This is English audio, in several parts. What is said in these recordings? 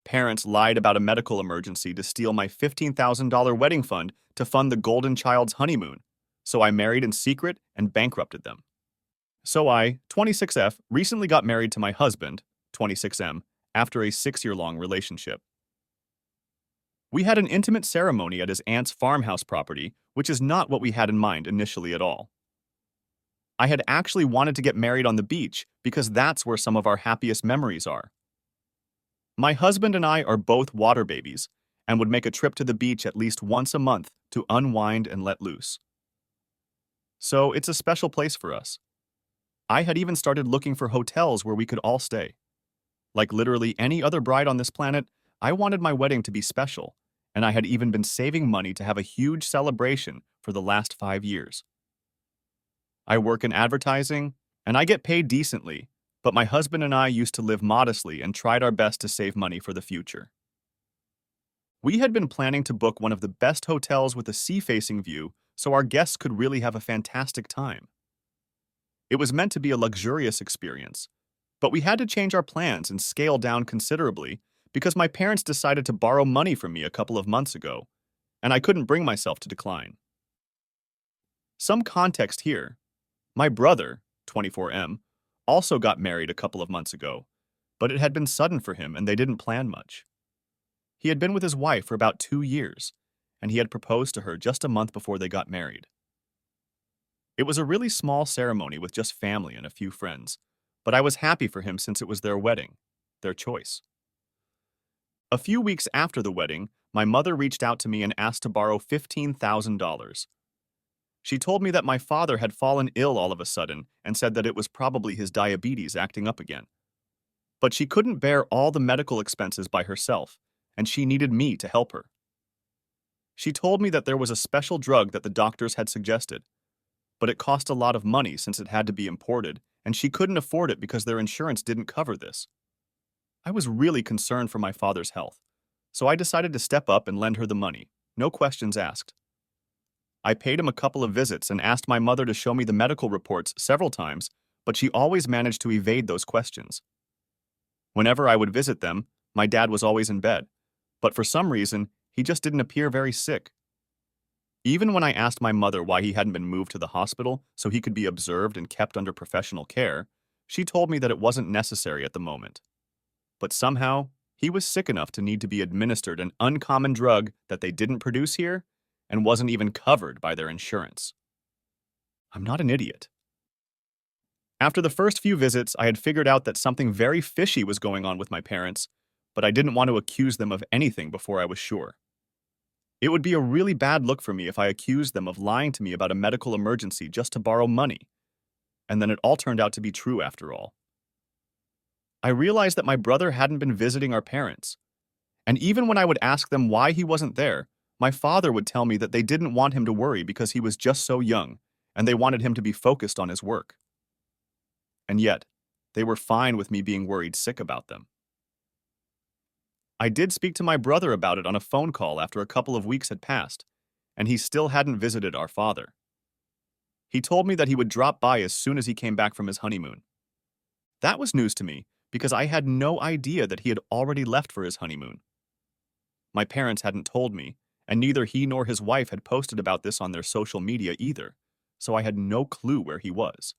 parents lied about a medical emergency to steal my $15,000 wedding fund to fund the golden child's honeymoon, so I married in secret and bankrupted them. So I, 26F, recently got married to my husband, 26M, after a 6-year-long relationship. We had an intimate ceremony at his aunt's farmhouse property, which is not what we had in mind initially at all. I had actually wanted to get married on the beach because that's where some of our happiest memories are. My husband and I are both water babies and would make a trip to the beach at least once a month to unwind and let loose. So it's a special place for us. I had even started looking for hotels where we could all stay. Like literally any other bride on this planet, I wanted my wedding to be special, and I had even been saving money to have a huge celebration for the last 5 years. I work in advertising, and I get paid decently, but my husband and I used to live modestly and tried our best to save money for the future. We had been planning to book one of the best hotels with a sea-facing view so our guests could really have a fantastic time. It was meant to be a luxurious experience, but we had to change our plans and scale down considerably because my parents decided to borrow money from me a couple of months ago, and I couldn't bring myself to decline. Some context here. My brother, 24M, also got married a couple of months ago, but it had been sudden for him and they didn't plan much. He had been with his wife for about 2 years, and he had proposed to her just a month before they got married. It was a really small ceremony with just family and a few friends, but I was happy for him since it was their wedding, their choice. A few weeks after the wedding, my mother reached out to me and asked to borrow $15,000. She told me that my father had fallen ill all of a sudden and said that it was probably his diabetes acting up again. But she couldn't bear all the medical expenses by herself, and she needed me to help her. She told me that there was a special drug that the doctors had suggested, but it cost a lot of money since it had to be imported, and she couldn't afford it because their insurance didn't cover this. I was really concerned for my father's health, so I decided to step up and lend her the money, no questions asked. I paid him a couple of visits and asked my mother to show me the medical reports several times, but she always managed to evade those questions. Whenever I would visit them, my dad was always in bed, but for some reason, he just didn't appear very sick. Even when I asked my mother why he hadn't been moved to the hospital so he could be observed and kept under professional care, she told me that it wasn't necessary at the moment. But somehow, he was sick enough to need to be administered an uncommon drug that they didn't produce here and wasn't even covered by their insurance. I'm not an idiot. After the first few visits, I had figured out that something very fishy was going on with my parents, but I didn't want to accuse them of anything before I was sure. It would be a really bad look for me if I accused them of lying to me about a medical emergency just to borrow money, and then it all turned out to be true after all. I realized that my brother hadn't been visiting our parents, and even when I would ask them why he wasn't there, my father would tell me that they didn't want him to worry because he was just so young, and they wanted him to be focused on his work. And yet, they were fine with me being worried sick about them. I did speak to my brother about it on a phone call after a couple of weeks had passed, and he still hadn't visited our father. He told me that he would drop by as soon as he came back from his honeymoon. That was news to me because I had no idea that he had already left for his honeymoon. My parents hadn't told me, and neither he nor his wife had posted about this on their social media either, so I had no clue where he was.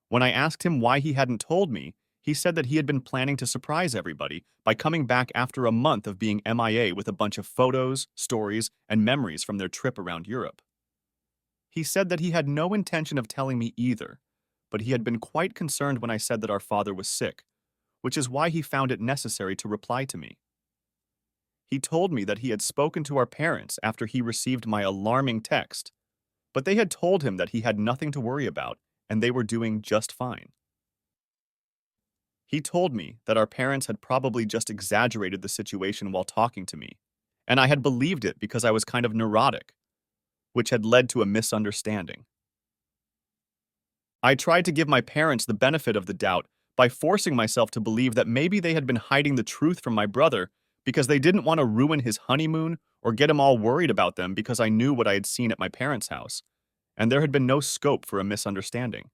When I asked him why he hadn't told me, he said that he had been planning to surprise everybody by coming back after a month of being MIA with a bunch of photos, stories, and memories from their trip around Europe. He said that he had no intention of telling me either, but he had been quite concerned when I said that our father was sick, which is why he found it necessary to reply to me. He told me that he had spoken to our parents after he received my alarming text, but they had told him that he had nothing to worry about and they were doing just fine. He told me that our parents had probably just exaggerated the situation while talking to me, and I had believed it because I was kind of neurotic, which had led to a misunderstanding. I tried to give my parents the benefit of the doubt by forcing myself to believe that maybe they had been hiding the truth from my brother because they didn't want to ruin his honeymoon or get him all worried about them because I knew what I had seen at my parents' house, and there had been no scope for a misunderstanding.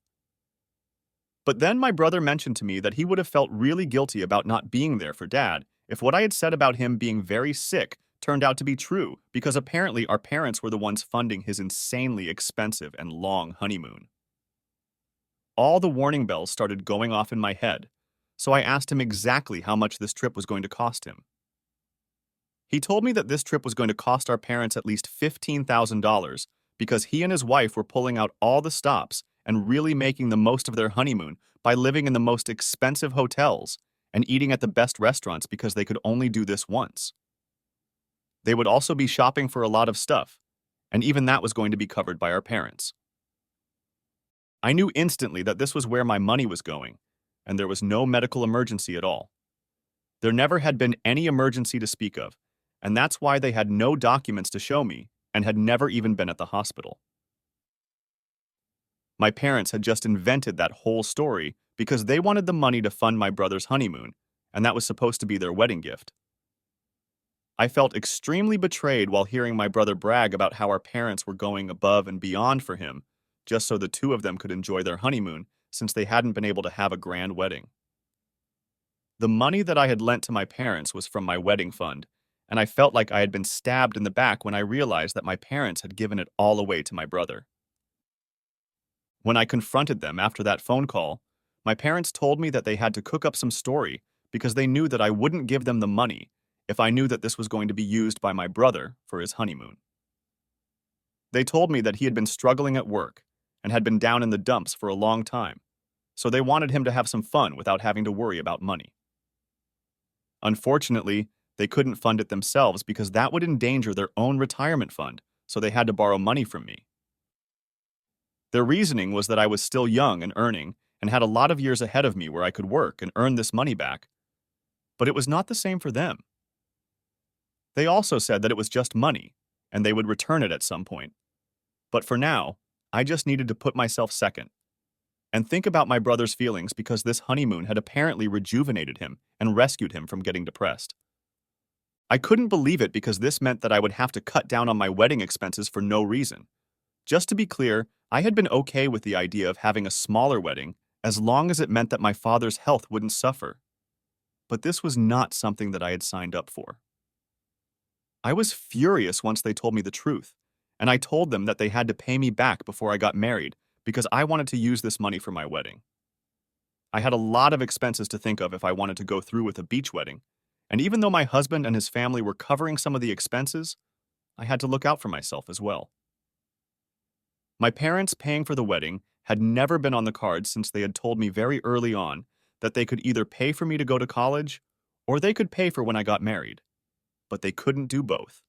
But then my brother mentioned to me that he would have felt really guilty about not being there for Dad if what I had said about him being very sick turned out to be true, because apparently our parents were the ones funding his insanely expensive and long honeymoon. All the warning bells started going off in my head, so I asked him exactly how much this trip was going to cost him. He told me that this trip was going to cost our parents at least $15,000 because he and his wife were pulling out all the stops and really making the most of their honeymoon by living in the most expensive hotels and eating at the best restaurants because they could only do this once. They would also be shopping for a lot of stuff, and even that was going to be covered by our parents. I knew instantly that this was where my money was going, and there was no medical emergency at all. There never had been any emergency to speak of, and that's why they had no documents to show me and had never even been at the hospital. My parents had just invented that whole story because they wanted the money to fund my brother's honeymoon, and that was supposed to be their wedding gift. I felt extremely betrayed while hearing my brother brag about how our parents were going above and beyond for him, just so the two of them could enjoy their honeymoon since they hadn't been able to have a grand wedding. The money that I had lent to my parents was from my wedding fund, and I felt like I had been stabbed in the back when I realized that my parents had given it all away to my brother. When I confronted them after that phone call, my parents told me that they had to cook up some story because they knew that I wouldn't give them the money if I knew that this was going to be used by my brother for his honeymoon. They told me that he had been struggling at work and had been down in the dumps for a long time, so they wanted him to have some fun without having to worry about money. Unfortunately, they couldn't fund it themselves because that would endanger their own retirement fund, so they had to borrow money from me. Their reasoning was that I was still young and earning and had a lot of years ahead of me where I could work and earn this money back, but it was not the same for them. They also said that it was just money, and they would return it at some point. But for now, I just needed to put myself second and think about my brother's feelings because this honeymoon had apparently rejuvenated him and rescued him from getting depressed. I couldn't believe it because this meant that I would have to cut down on my wedding expenses for no reason. Just to be clear, I had been okay with the idea of having a smaller wedding as long as it meant that my father's health wouldn't suffer. But this was not something that I had signed up for. I was furious once they told me the truth, and I told them that they had to pay me back before I got married because I wanted to use this money for my wedding. I had a lot of expenses to think of if I wanted to go through with a beach wedding, and even though my husband and his family were covering some of the expenses, I had to look out for myself as well. My parents paying for the wedding had never been on the cards since they had told me very early on that they could either pay for me to go to college or they could pay for when I got married, but they couldn't do both.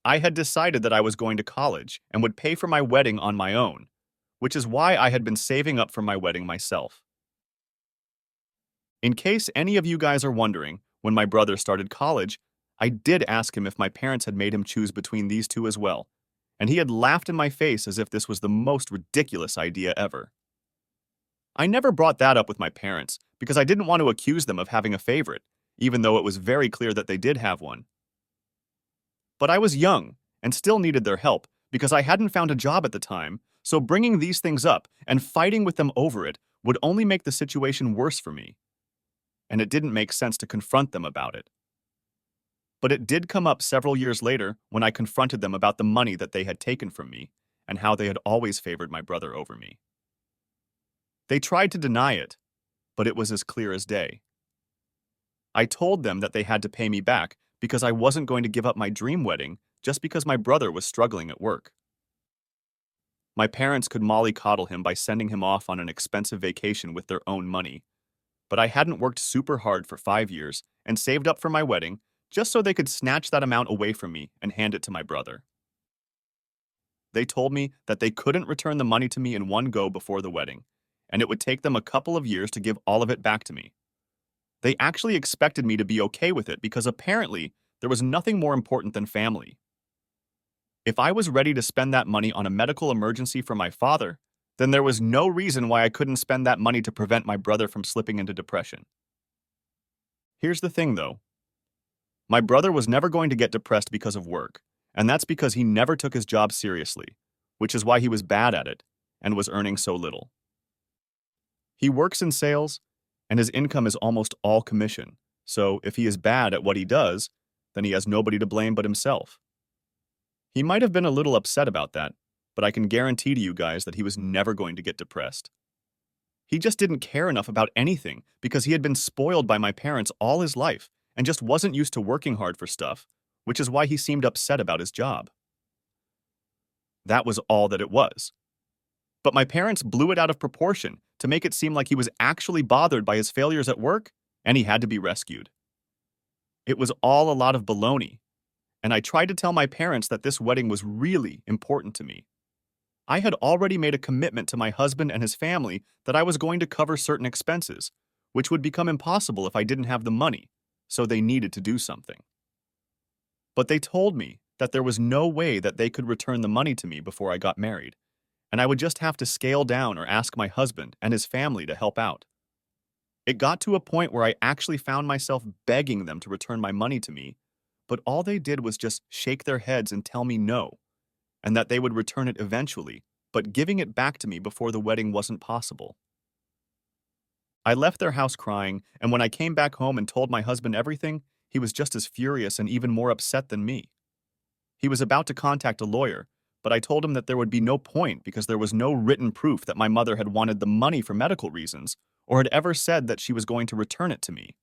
I had decided that I was going to college and would pay for my wedding on my own, which is why I had been saving up for my wedding myself. In case any of you guys are wondering, when my brother started college, I did ask him if my parents had made him choose between these two as well, and he had laughed in my face as if this was the most ridiculous idea ever. I never brought that up with my parents because I didn't want to accuse them of having a favorite, even though it was very clear that they did have one. But I was young and still needed their help because I hadn't found a job at the time, so bringing these things up and fighting with them over it would only make the situation worse for me. And it didn't make sense to confront them about it. But it did come up several years later when I confronted them about the money that they had taken from me and how they had always favored my brother over me. They tried to deny it, but it was as clear as day. I told them that they had to pay me back because I wasn't going to give up my dream wedding just because my brother was struggling at work. My parents could mollycoddle him by sending him off on an expensive vacation with their own money, but I hadn't worked super hard for 5 years and saved up for my wedding just so they could snatch that amount away from me and hand it to my brother. They told me that they couldn't return the money to me in one go before the wedding, and it would take them a couple of years to give all of it back to me. They actually expected me to be okay with it because apparently there was nothing more important than family. If I was ready to spend that money on a medical emergency for my father, then there was no reason why I couldn't spend that money to prevent my brother from slipping into depression. Here's the thing, though. My brother was never going to get depressed because of work, and that's because he never took his job seriously, which is why he was bad at it and was earning so little. He works in sales, and his income is almost all commission, So if he is bad at what he does, then he has nobody to blame but himself. He might have been a little upset about that, but I can guarantee to you guys that he was never going to get depressed. He just didn't care enough about anything because he had been spoiled by my parents all his life and just wasn't used to working hard for stuff, which is why he seemed upset about his job. That was all that it was. But my parents blew it out of proportion to make it seem like he was actually bothered by his failures at work and he had to be rescued. It was all a lot of baloney, and I tried to tell my parents that this wedding was really important to me. I had already made a commitment to my husband and his family that I was going to cover certain expenses, which would become impossible if I didn't have the money, so they needed to do something. But they told me that there was no way that they could return the money to me before I got married, and I would just have to scale down or ask my husband and his family to help out. It got to a point where I actually found myself begging them to return my money to me, but all they did was just shake their heads and tell me no, and that they would return it eventually, but giving it back to me before the wedding wasn't possible. I left their house crying, and when I came back home and told my husband everything, he was just as furious and even more upset than me. He was about to contact a lawyer, but I told him that there would be no point because there was no written proof that my mother had wanted the money for medical reasons or had ever said that she was going to return it to me.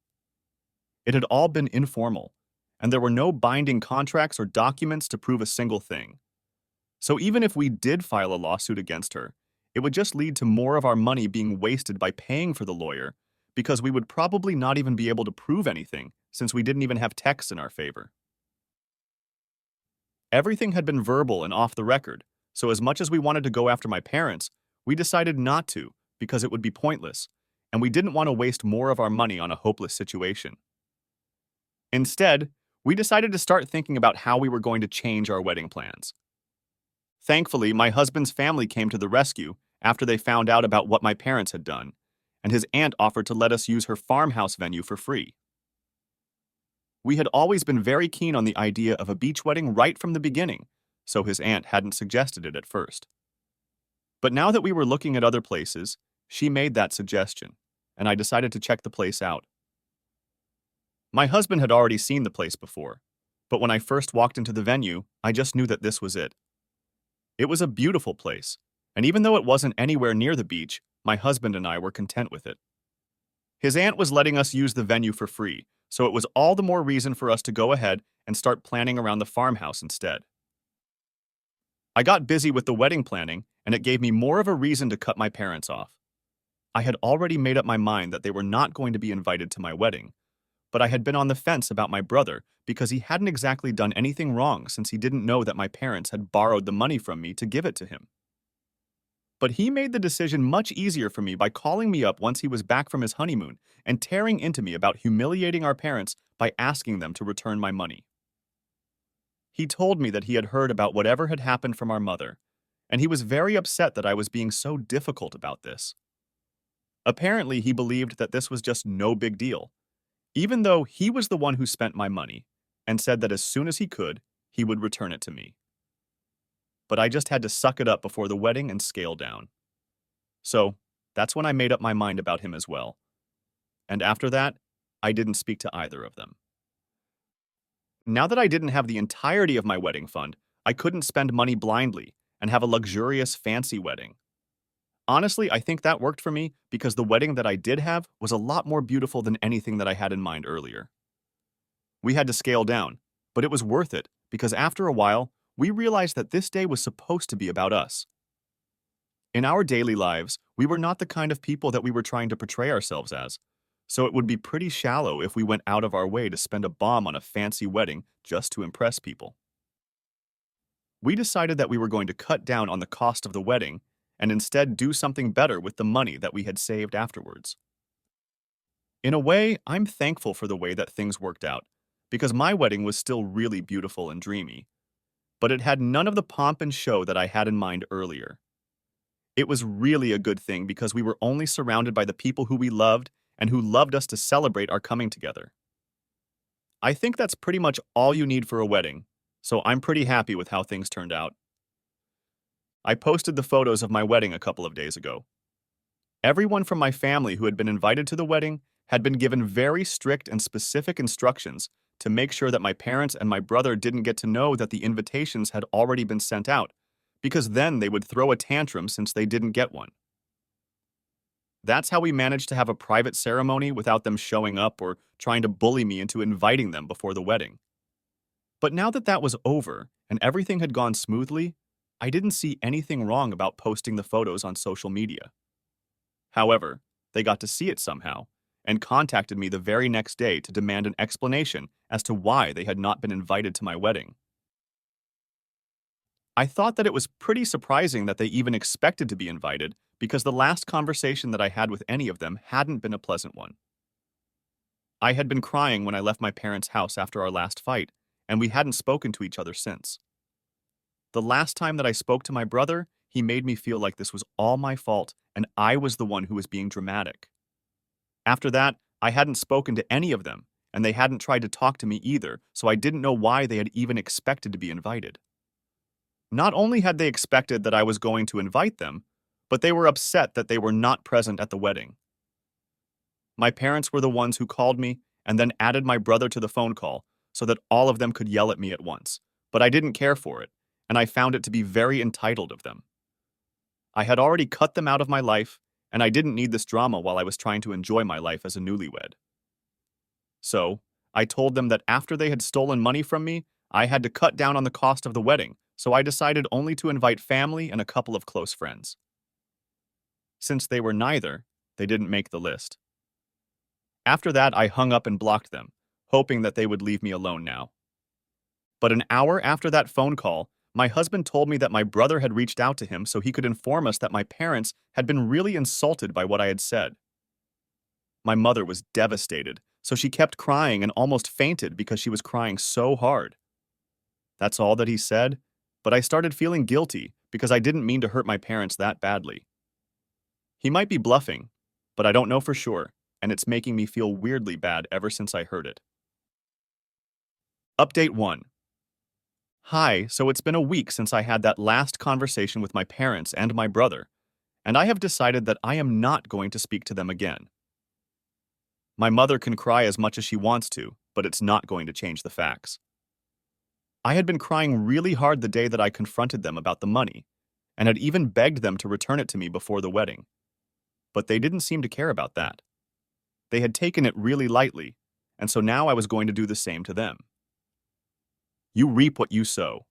It had all been informal, and there were no binding contracts or documents to prove a single thing. So even if we did file a lawsuit against her, it would just lead to more of our money being wasted by paying for the lawyer because we would probably not even be able to prove anything since we didn't even have texts in our favor. Everything had been verbal and off the record, so as much as we wanted to go after my parents, we decided not to because it would be pointless, and we didn't want to waste more of our money on a hopeless situation. Instead, we decided to start thinking about how we were going to change our wedding plans. Thankfully, my husband's family came to the rescue after they found out about what my parents had done, and his aunt offered to let us use her farmhouse venue for free. We had always been very keen on the idea of a beach wedding right from the beginning, so his aunt hadn't suggested it at first. But now that we were looking at other places, she made that suggestion, and I decided to check the place out. My husband had already seen the place before, but when I first walked into the venue, I just knew that this was it. It was a beautiful place, and even though it wasn't anywhere near the beach, my husband and I were content with it. His aunt was letting us use the venue for free, so it was all the more reason for us to go ahead and start planning around the farmhouse instead. I got busy with the wedding planning, and it gave me more of a reason to cut my parents off. I had already made up my mind that they were not going to be invited to my wedding, but I had been on the fence about my brother because he hadn't exactly done anything wrong since he didn't know that my parents had borrowed the money from me to give it to him. But he made the decision much easier for me by calling me up once he was back from his honeymoon and tearing into me about humiliating our parents by asking them to return my money. He told me that he had heard about whatever had happened from our mother, and he was very upset that I was being so difficult about this. Apparently, he believed that this was just no big deal, even though he was the one who spent my money, and said that as soon as he could, he would return it to me. But I just had to suck it up before the wedding and scale down. So, that's when I made up my mind about him as well. And after that, I didn't speak to either of them. Now that I didn't have the entirety of my wedding fund, I couldn't spend money blindly and have a luxurious, fancy wedding. Honestly, I think that worked for me because the wedding that I did have was a lot more beautiful than anything that I had in mind earlier. We had to scale down, but it was worth it because after a while, we realized that this day was supposed to be about us. In our daily lives, we were not the kind of people that we were trying to portray ourselves as, so it would be pretty shallow if we went out of our way to spend a bomb on a fancy wedding just to impress people. We decided that we were going to cut down on the cost of the wedding and instead do something better with the money that we had saved afterwards. In a way, I'm thankful for the way that things worked out, because my wedding was still really beautiful and dreamy, but it had none of the pomp and show that I had in mind earlier. It was really a good thing because we were only surrounded by the people who we loved and who loved us to celebrate our coming together. I think that's pretty much all you need for a wedding, so I'm pretty happy with how things turned out. I posted the photos of my wedding a couple of days ago. Everyone from my family who had been invited to the wedding had been given very strict and specific instructions to make sure that my parents and my brother didn't get to know that the invitations had already been sent out, because then they would throw a tantrum since they didn't get one. That's how we managed to have a private ceremony without them showing up or trying to bully me into inviting them before the wedding. But now that that was over and everything had gone smoothly, I didn't see anything wrong about posting the photos on social media. However, they got to see it somehow and contacted me the very next day to demand an explanation as to why they had not been invited to my wedding. I thought that it was pretty surprising that they even expected to be invited because the last conversation that I had with any of them hadn't been a pleasant one. I had been crying when I left my parents' house after our last fight, and we hadn't spoken to each other since. The last time that I spoke to my brother, he made me feel like this was all my fault and I was the one who was being dramatic. After that, I hadn't spoken to any of them, and they hadn't tried to talk to me either, so I didn't know why they had even expected to be invited. Not only had they expected that I was going to invite them, but they were upset that they were not present at the wedding. My parents were the ones who called me and then added my brother to the phone call so that all of them could yell at me at once, but I didn't care for it, and I found it to be very entitled of them. I had already cut them out of my life, and I didn't need this drama while I was trying to enjoy my life as a newlywed. So, I told them that after they had stolen money from me, I had to cut down on the cost of the wedding, so I decided only to invite family and a couple of close friends. Since they were neither, they didn't make the list. After that, I hung up and blocked them, hoping that they would leave me alone now. But an hour after that phone call, my husband told me that my brother had reached out to him so he could inform us that my parents had been really insulted by what I had said. My mother was devastated, so she kept crying and almost fainted because she was crying so hard. That's all that he said, but I started feeling guilty because I didn't mean to hurt my parents that badly. He might be bluffing, but I don't know for sure, and it's making me feel weirdly bad ever since I heard it. Update 1. Hi, so it's been a week since I had that last conversation with my parents and my brother, and I have decided that I am not going to speak to them again. My mother can cry as much as she wants to, but it's not going to change the facts. I had been crying really hard the day that I confronted them about the money, and had even begged them to return it to me before the wedding. But they didn't seem to care about that. They had taken it really lightly, and so now I was going to do the same to them. You reap what you sow.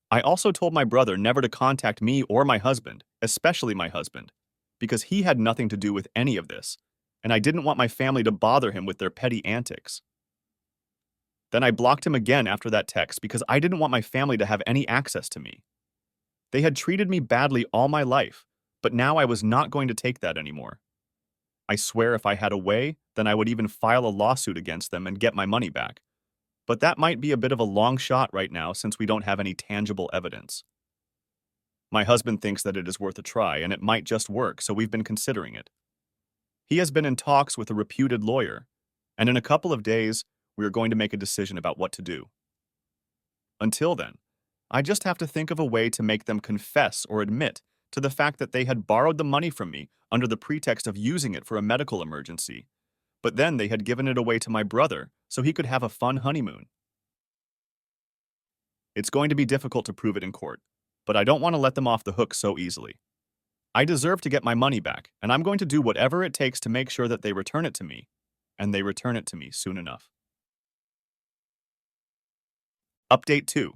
I also told my brother never to contact me or my husband, especially my husband, because he had nothing to do with any of this, and I didn't want my family to bother him with their petty antics. Then I blocked him again after that text because I didn't want my family to have any access to me. They had treated me badly all my life, but now I was not going to take that anymore. I swear if I had a way, then I would even file a lawsuit against them and get my money back. But that might be a bit of a long shot right now since we don't have any tangible evidence. My husband thinks that it is worth a try and it might just work, so we've been considering it. He has been in talks with a reputed lawyer, and in a couple of days, we are going to make a decision about what to do. Until then, I just have to think of a way to make them confess or admit to the fact that they had borrowed the money from me under the pretext of using it for a medical emergency, but then they had given it away to my brother so he could have a fun honeymoon. It's going to be difficult to prove it in court, but I don't want to let them off the hook so easily. I deserve to get my money back, and I'm going to do whatever it takes to make sure that they return it to me, and they return it to me soon enough. Update 2.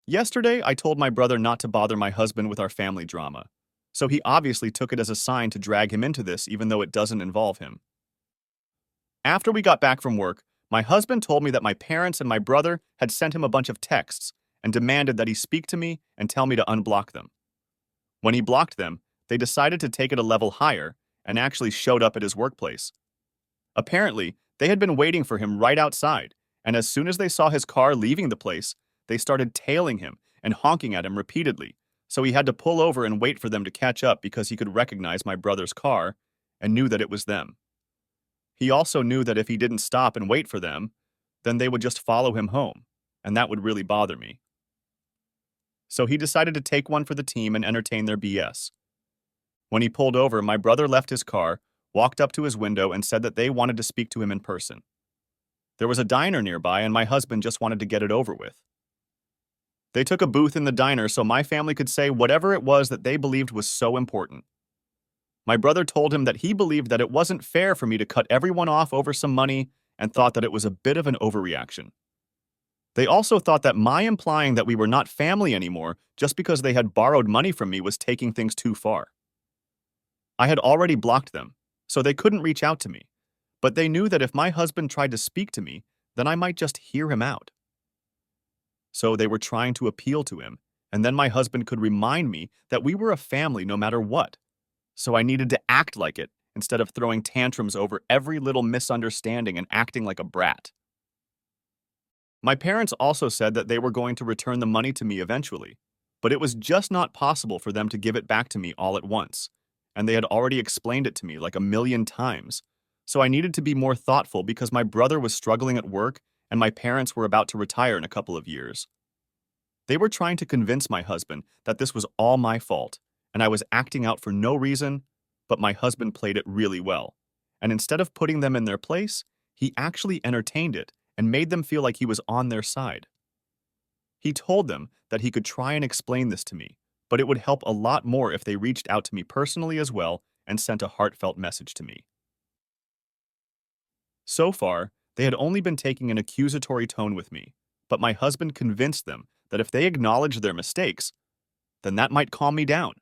Yesterday, I told my brother not to bother my husband with our family drama, so he obviously took it as a sign to drag him into this even though it doesn't involve him. After we got back from work, my husband told me that my parents and my brother had sent him a bunch of texts and demanded that he speak to me and tell me to unblock them. When he blocked them, they decided to take it a level higher and actually showed up at his workplace. Apparently, they had been waiting for him right outside, and as soon as they saw his car leaving the place, they started tailing him and honking at him repeatedly, so he had to pull over and wait for them to catch up because he could recognize my brother's car and knew that it was them. He also knew that if he didn't stop and wait for them, then they would just follow him home, and that would really bother me. So he decided to take one for the team and entertain their BS. When he pulled over, my brother left his car, walked up to his window and said that they wanted to speak to him in person. There was a diner nearby, and my husband just wanted to get it over with. They took a booth in the diner so my family could say whatever it was that they believed was so important. My brother told him that he believed that it wasn't fair for me to cut everyone off over some money and thought that it was a bit of an overreaction. They also thought that my implying that we were not family anymore just because they had borrowed money from me was taking things too far. I had already blocked them, so they couldn't reach out to me, but they knew that if my husband tried to speak to me, then I might just hear him out. So they were trying to appeal to him, and then my husband could remind me that we were a family no matter what. So I needed to act like it instead of throwing tantrums over every little misunderstanding and acting like a brat. My parents also said that they were going to return the money to me eventually, but it was just not possible for them to give it back to me all at once, and they had already explained it to me like a million times. So I needed to be more thoughtful because my brother was struggling at work and my parents were about to retire in a couple of years. They were trying to convince my husband that this was all my fault, and I was acting out for no reason, but my husband played it really well. And instead of putting them in their place, he actually entertained it and made them feel like he was on their side. He told them that he could try and explain this to me, but it would help a lot more if they reached out to me personally as well and sent a heartfelt message to me. So far, they had only been taking an accusatory tone with me, but my husband convinced them that if they acknowledged their mistakes, then that might calm me down.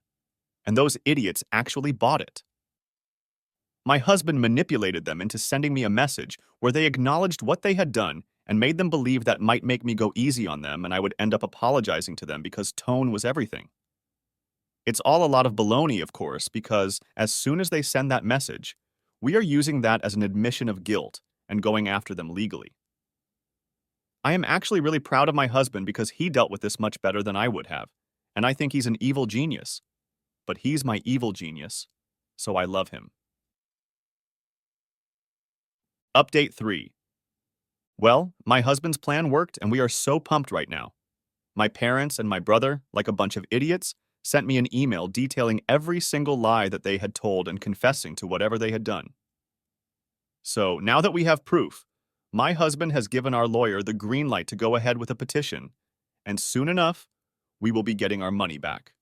And those idiots actually bought it. My husband manipulated them into sending me a message where they acknowledged what they had done and made them believe that might make me go easy on them and I would end up apologizing to them because tone was everything. It's all a lot of baloney, of course, because as soon as they send that message, we are using that as an admission of guilt and going after them legally. I am actually really proud of my husband because he dealt with this much better than I would have, and I think he's an evil genius. But he's my evil genius, so I love him. Update 3. Well, my husband's plan worked and we are so pumped right now. My parents and my brother, like a bunch of idiots, sent me an email detailing every single lie that they had told and confessing to whatever they had done. So, now that we have proof, my husband has given our lawyer the green light to go ahead with a petition, and soon enough, we will be getting our money back.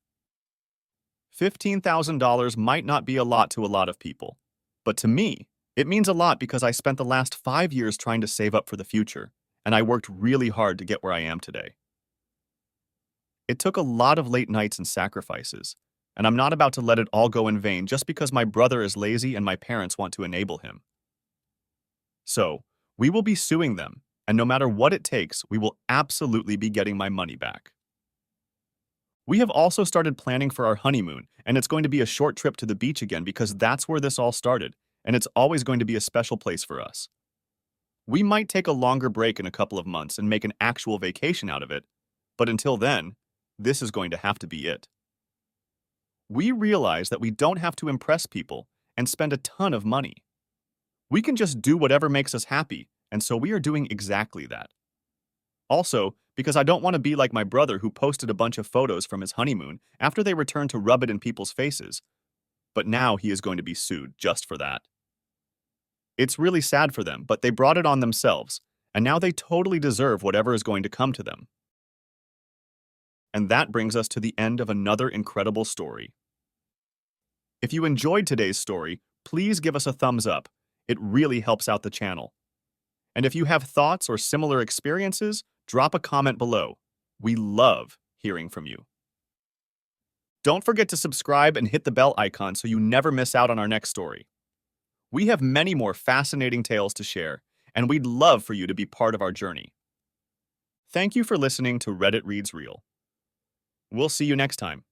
$15,000 might not be a lot to a lot of people, but to me, it means a lot because I spent the last 5 years trying to save up for the future, and I worked really hard to get where I am today. It took a lot of late nights and sacrifices, and I'm not about to let it all go in vain just because my brother is lazy and my parents want to enable him. So, we will be suing them, and no matter what it takes, we will absolutely be getting my money back. We have also started planning for our honeymoon, and it's going to be a short trip to the beach again because that's where this all started, and it's always going to be a special place for us. We might take a longer break in a couple of months and make an actual vacation out of it, but until then, this is going to have to be it. We realize that we don't have to impress people and spend a ton of money. We can just do whatever makes us happy, and so we are doing exactly that. Also, because I don't want to be like my brother who posted a bunch of photos from his honeymoon after they returned to rub it in people's faces. But now he is going to be sued just for that. It's really sad for them, but they brought it on themselves, and now they totally deserve whatever is going to come to them. And that brings us to the end of another incredible story. If you enjoyed today's story, please give us a thumbs up. It really helps out the channel. And if you have thoughts or similar experiences, drop a comment below. We love hearing from you. Don't forget to subscribe and hit the bell icon so you never miss out on our next story. We have many more fascinating tales to share, and we'd love for you to be part of our journey. Thank you for listening to Reddit Reads Real. We'll see you next time.